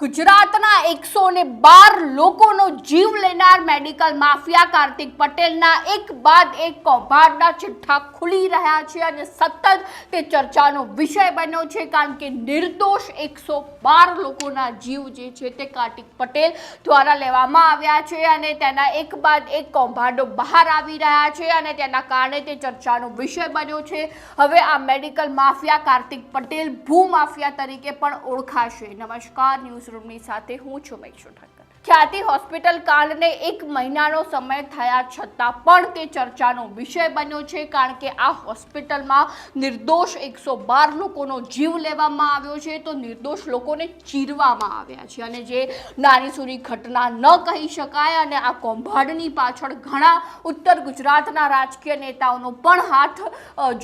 ગુજરાતના 112 લોકોનો જીવ લેનાર મેડિકલ માફિયા કાર્તિક પટેલના એક બાદ એક કૌભાંડના ચિઠ્ઠા ખુલી રહ્યા છે અને સતત તે ચર્ચાનો વિષય બન્યો છે કારણ કે નિર્દોષ 112 લોકોના જીવ જે છે તે કાર્તિક પટેલ દ્વારા લેવામાં આવ્યા છે અને તેના એક બાદ એક કૌભાંડો બહાર આવી રહ્યા છે અને તેના કારણે તે ચર્ચાનો વિષય બન્યો છે। હવે આ મેડિકલ માફિયા કાર્તિક પટેલ ભૂમાફિયા તરીકે પણ ઓળખાશે। નમસ્કાર, ન્યૂઝ રૂમની સાથે હું છું મેક્ષુ ઠક્કર। ખ્યાતિ હોસ્પિટલ કાંડને 1 મહિનાનો સમય થયા છતાં પણ તે ચર્ચાનો વિષય બન્યો છે કારણ કે આ હોસ્પિટલમાં નિર્દોષ 112 લોકોનો જીવ લેવામાં આવ્યો છે તો નિર્દોષ લોકોને ચીરવામાં આવ્યા છે અને જે નાની સૂની ઘટના ન કહી શકાય અને આ કૌભાંડની પાછળ ઘણા ઉત્તર ગુજરાતના રાજકીય નેતાઓનો પણ હાથ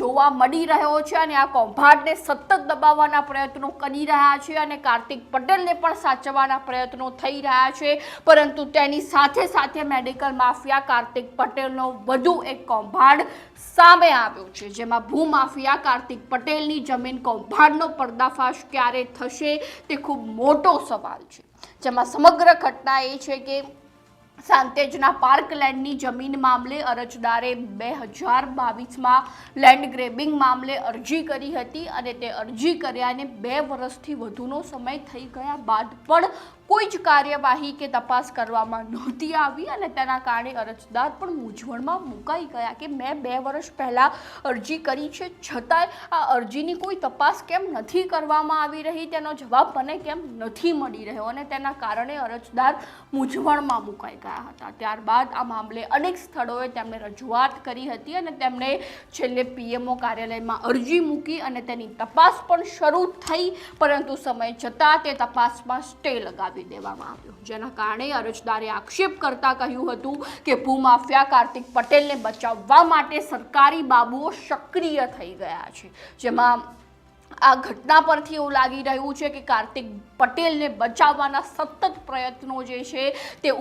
જોવા મળી રહ્યો છે અને આ કૌભાંડને સતત દબાવવાના પ્રયત્નો કરી રહ્યા છે અને કાર્તિક પટેલને પણ સાચવવાના પ્રયત્નો થઈ રહ્યા છે। પરંતુ તેની સાથે સાથે મેડિકલ માફિયા કાર્તિક પટેલનો વધુ એક કૌભાંડ સામે આવ્યો છે જેમાં ભૂમાફિયા કાર્તિક પટેલની જમીન કૌભાંડનો પર્દાફાશ ક્યારે થશે તે ખૂબ મોટો સવાલ છે। જેમાં સમગ્ર ઘટના એ છે કે સાંતેજના પાર્કલેન્ડની જમીન મામલે અરજદારે 2022માં લેન્ડ ગ્રેબિંગ મામલે અરજી કરી હતી અને તે અરજી કર્યાને 2 વર્ષથી વધુનો સમય થઈ ગયા બાદ પણ કોઈ જ કાર્યવાહી કે તપાસ કરવામાં નહોતી આવી અને તેના કારણે અરજદાર પણ મૂંઝવણમાં મુકાઈ ગયા કે મેં 2 વર્ષ પહેલાં અરજી કરી છે છતાંય આ અરજીની કોઈ તપાસ કેમ નથી કરવામાં આવી રહી તેનો જવાબ મને કેમ નથી મળી રહ્યો અને તેના કારણે અરજદાર મૂંઝવણમાં મુકાઈ ગયા હતા। ત્યારબાદ આ મામલે અનેક સ્થળોએ તેમણે રજૂઆત કરી હતી અને તેમણે છેલ્લે પીએમઓ કાર્યાલયમાં અરજી મૂકી અને તેની તપાસ પણ શરૂ થઈ પરંતુ સમય જતાં તે તપાસમાં સ્ટે લગાવી દેવામાં આવ્યો જેના કારણે અરજદારે આક્ષેપ કરતા કહ્યું હતું કે ભૂમાફિયા કાર્તિક પટેલને બચાવવા માટે સરકારી બાબુઓ સક્રિય થઈ ગયા છે। જેમાં આ ઘટના પરથી એવું લાગી રહ્યું છે કે કાર્તિક પટેલને બચાવવાના સતત પ્રયત્નો જે છે તે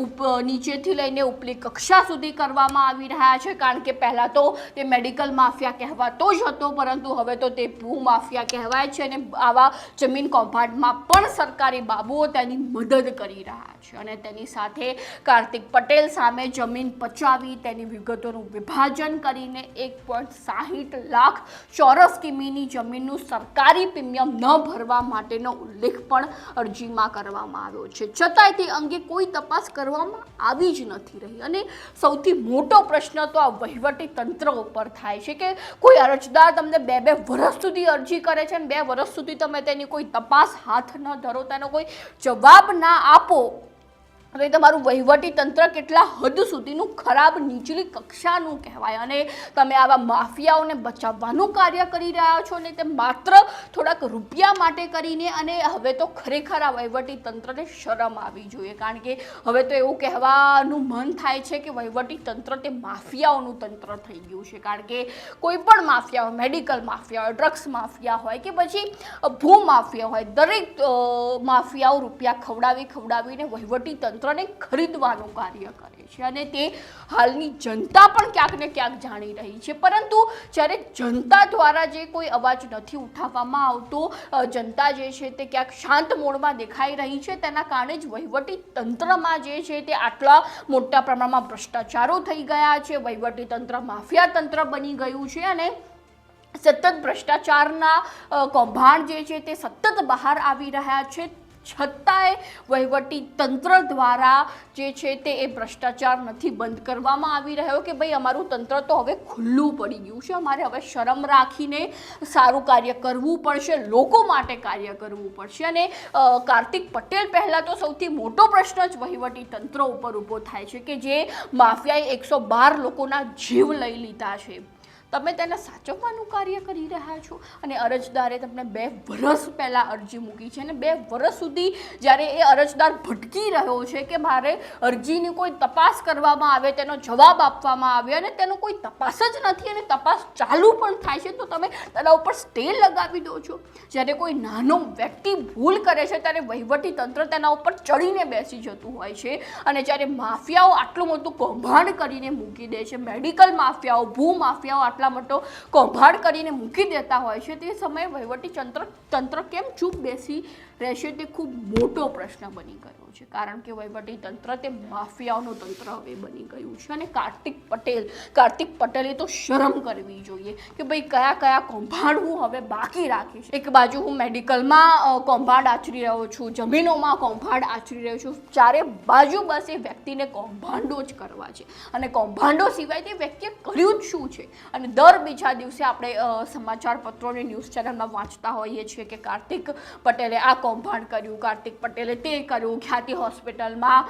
નીચેથી લઈને ઉપલી કક્ષા સુધી કરવામાં આવી રહ્યા છે કારણ કે પહેલાં તો તે મેડિકલ માફિયા કહેવાતો જ હતો પરંતુ હવે તો તે ભૂમાફિયા કહેવાય છે અને આવા જમીન કૌભાંડમાં પણ સરકારી બાબુઓ તેની મદદ કરી રહ્યા છે અને તેની સાથે કાર્તિક પટેલ સામે જમીન પચાવી તેની વિગતોનું વિભાજન કરીને 1.60 લાખ ચોરસ કિમીની જમીનનું સરકારી પ્રીમિયમ ન ભરવા માટેનો ઉલ્લેખ પણ અરજીમાં કરવામાં આવ્યો છે છતાંય તે અંગે કોઈ તપાસ કરવામાં આવી જ નથી રહી અને સૌથી મોટો પ્રશ્ન તો આ વહીવટી તંત્ર ઉપર થાય છે કે કોઈ અરજદાર તમને 2 વર્ષ સુધી અરજી કરે છે અને 2 વર્ષ સુધી તમે તેની કોઈ તપાસ હાથ ન ધરો તેનો કોઈ જવાબ ના આપો અને તમારું વહીવટી તંત્ર કેટલા હદ સુધીનું ખરાબ નીચલી કક્ષાનું કહેવાય અને તમે આવા માફિયાઓને બચાવવાનું કાર્ય કરી રહ્યા છો ને તે માત્ર થોડાક રૂપિયા માટે કરીને અને હવે તો ખરેખર આ વહીવટી તંત્રને શરમ આવી જોઈએ કારણ કે હવે તો એવું કહેવાનું મન થાય છે કે વહીવટી તંત્ર તે માફિયાઓનું તંત્ર થઈ ગયું છે કારણ કે કોઈ પણ માફિયા હોય, મેડિકલ માફિયા હોય, ડ્રગ્સ માફિયા હોય કે પછી ભૂમાફિયા હોય, દરેક માફિયાઓ રૂપિયા ખવડાવીને વહીવટી તંત્ર ખરીદવાનું કાર્ય કરે છે અને તે હાલની જનતા પણ ક્યાંક ને ક્યાંક જાણી રહી છે પરંતુ જ્યારે જનતા દ્વારા જે કોઈ અવાજ નથી ઉઠાવવામાં આવતો, જનતા જે છે તે ક્યાંક શાંત મોડમાં દેખાઈ રહી છે તેના કારણે જ વહીવટી તંત્રમાં જે છે તે આટલા મોટા પ્રમાણમાં ભ્રષ્ટાચારો થઈ ગયા છે, વહીવટી તંત્ર માફિયા તંત્ર બની ગયું છે અને સતત ભ્રષ્ટાચારના કૌભાંડ જે છે તે સતત બહાર આવી રહ્યા છે છતાંય વહીવટી તંત્ર દ્વારા જે છે તે એ ભ્રષ્ટાચાર નથી બંધ કરવામાં આવી રહ્યો કે ભાઈ અમારું તંત્ર તો હવે ખુલ્લું પડી ગયું છે, અમારે હવે શરમ રાખીને સારું કાર્ય કરવું પડશે, લોકો માટે કાર્ય કરવું પડશે અને કાર્તિક પટેલ પહેલાં તો સૌથી મોટો પ્રશ્ન જ વહીવટી તંત્ર ઉપર ઊભો થાય છે કે જે માફિયાએ 112 લોકોના જીવ લઈ લીધા છે તમે તેને સાચવવાનું કાર્ય કરી રહ્યા છો અને અરજદારે તમને 2 વર્ષ પહેલાં અરજી મૂકી છે અને 2 વર્ષ સુધી જ્યારે એ અરજદાર ભટકી રહ્યો છે કે મારે અરજીની કોઈ તપાસ કરવામાં આવે, તેનો જવાબ આપવામાં આવે અને તેનો કોઈ તપાસ જ નથી અને તપાસ ચાલુ પણ થાય છે તો તમે તેના ઉપર સ્ટે લગાવી દો છો। જ્યારે કોઈ નાનો વ્યક્તિ ભૂલ કરે છે ત્યારે વહીવટી તંત્ર તેના ઉપર ચડીને બેસી જતું હોય છે અને જ્યારે માફિયાઓ આટલું મોટું કૌભાંડ કરીને મૂકી દે છે, મેડિકલ માફિયાઓ, ભૂમાફિયાઓ આટલા મોટો કૌભાંડ કરીને મૂકી દેતા હોય છે તે સમયે વહીવટી તંત્ર કેમ ચૂપ બેસી રહેશે તે ખૂબ મોટો પ્રશ્ન બની ગયો છે, કારણ કે વહીવટી તંત્ર તે માફિયાઓનું તંત્ર હવે બની ગયું છે. અને કાર્તિક પટેલે તો શરમ કરવી જોઈએ કે ભાઈ કયા કયા કૌભાંડ હું હવે બાકી રાખીશ. એક બાજુ હું મેડિકલમાં કૌભાંડ આચરી રહ્યો છું, જમીનોમાં કૌભાંડ આચરી રહ્યો છું, ચારે બાજુ બસ એ વ્યક્તિને કૌભાંડો જ કરવા છે. અને કૌભાંડો સિવાય તે વ્યક્તિએ કર્યું જ શું છે. અને દર બીજા દિવસે આપણે સમાચાર પત્રોની ન્યૂઝ ચેનલમાં વાંચતા હોઈએ છીએ કે કાર્તિક પટેલે આ કૌભાંડ કર્યું, કાર્તિક પટેલે તે કર્યું, ખ્યાતિ હોસ્પિટલમાં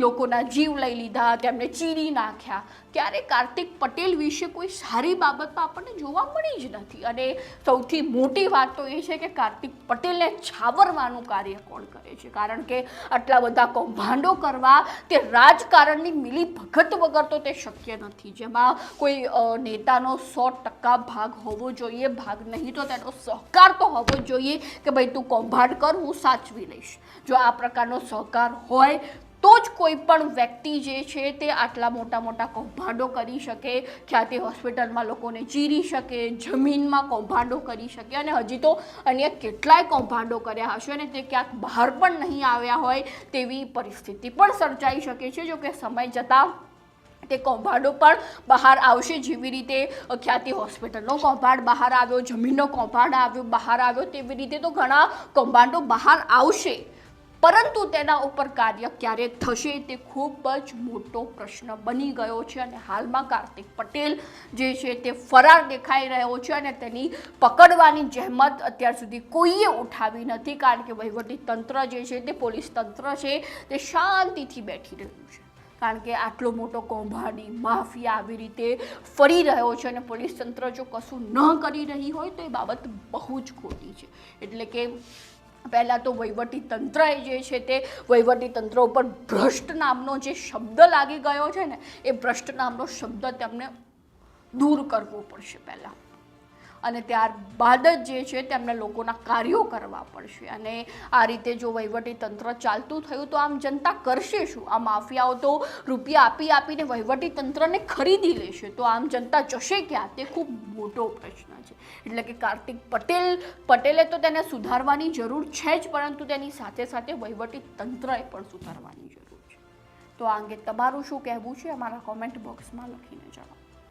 લોકોના જીવ લઈ લીધા, તેમને ચીરી નાખ્યા. ક્યારે કાર્તિક પટેલ વિશે કોઈ સારી બાબત તો આપણને જોવા મળી જ નથી. અને સૌથી મોટી વાત તો એ છે કે કાર્તિક પટેલને છાવરવાનું કાર્ય કોણ કરે છે, કારણ કે આટલા બધા કૌભાંડો કરવા તે રાજકારણની મિલીભગત વગર તો તે શક્ય નથી, જેમાં કોઈ નેતાનો 100% ભાગ હોવો જોઈએ, ભાગ નહીં તો તેનો સહકાર તો હોવો જ જોઈએ કે ભાઈ તું કૌભાંડ કર, હું સાચવી લઈશ. જો આ પ્રકારનો સહકાર હોય તો જ કોઈ પણ વ્યક્તિ જે છે તે આટલા મોટા કૌભાંડો કરી શકે, ખ્યાતિ હોસ્પિટલમાં લોકોને ચીરી શકે, જમીનમાં કૌભાંડો કરી શકે. અને હજી તો અન્ય કેટલાય કૌભાંડો કર્યા હશે અને તે ક્યાંક બહાર પણ નહીં આવ્યા હોય તેવી પરિસ્થિતિ પણ સર્જાઈ શકે છે. જો કે સમય જતાં તે કૌભાંડો પણ બહાર આવશે, જેવી રીતે ખ્યાતિ હોસ્પિટલનો કૌભાંડ બહાર આવ્યો, જમીનનો કૌભાંડ બહાર આવ્યો, તેવી રીતે તો ઘણા કૌભાંડો બહાર આવશે. પરંતુ તેના ઉપર કાર્ય ક્યારે થશે તે ખૂબ જ મોટો પ્રશ્ન બની ગયો છે. અને હાલમાં કાર્તિક પટેલ જે છે તે ફરાર દેખાઈ રહ્યો છે અને તેની પકડવાની જહેમત અત્યાર સુધી કોઈએ ઉઠાવી નથી, કારણ કે વહીવટી તંત્ર જે છે તે પોલીસ તંત્ર છે તે શાંતિથી બેઠી રહ્યું છે. કારણ કે આટલો મોટો કૌભાંડી માફિયા આવી રીતે ફરી રહ્યો છે અને પોલીસ તંત્ર જો કશું ન કરી રહી હોય તો એ બાબત બહુ જ ખોટી છે. એટલે કે પહેલાં તો વહીવટી તંત્રએ જે છે તે વહીવટી તંત્ર ઉપર ભ્રષ્ટ નામનો જે શબ્દ લાગી ગયો છે ને, એ ભ્રષ્ટ નામનો શબ્દ તેમને દૂર કરવો પડશે પહેલાં. અને ત્યારબાદ જ જે છે તેમને લોકોના કાર્યો કરવા પડશે. અને આ રીતે જો વહીવટી તંત્ર ચાલતું થયું તો આમ જનતા કરશે શું? આ માફિયાઓ તો રૂપિયા આપીને વહીવટી તંત્રને ખરીદી લેશે, તો આમ જનતા જશે ક્યાં? તે ખૂબ મોટો પ્રશ્ન છે. એટલે કે કાર્તિક પટેલે તો તેને સુધારવાની જરૂર છે જ, પરંતુ તેની સાથે સાથે વહીવટી તંત્રએ પણ સુધારવાની જરૂર છે. તો આ અંગે તમારું શું કહેવું છે? અમારા કોમેન્ટ બોક્સમાં લખીને જણાવો.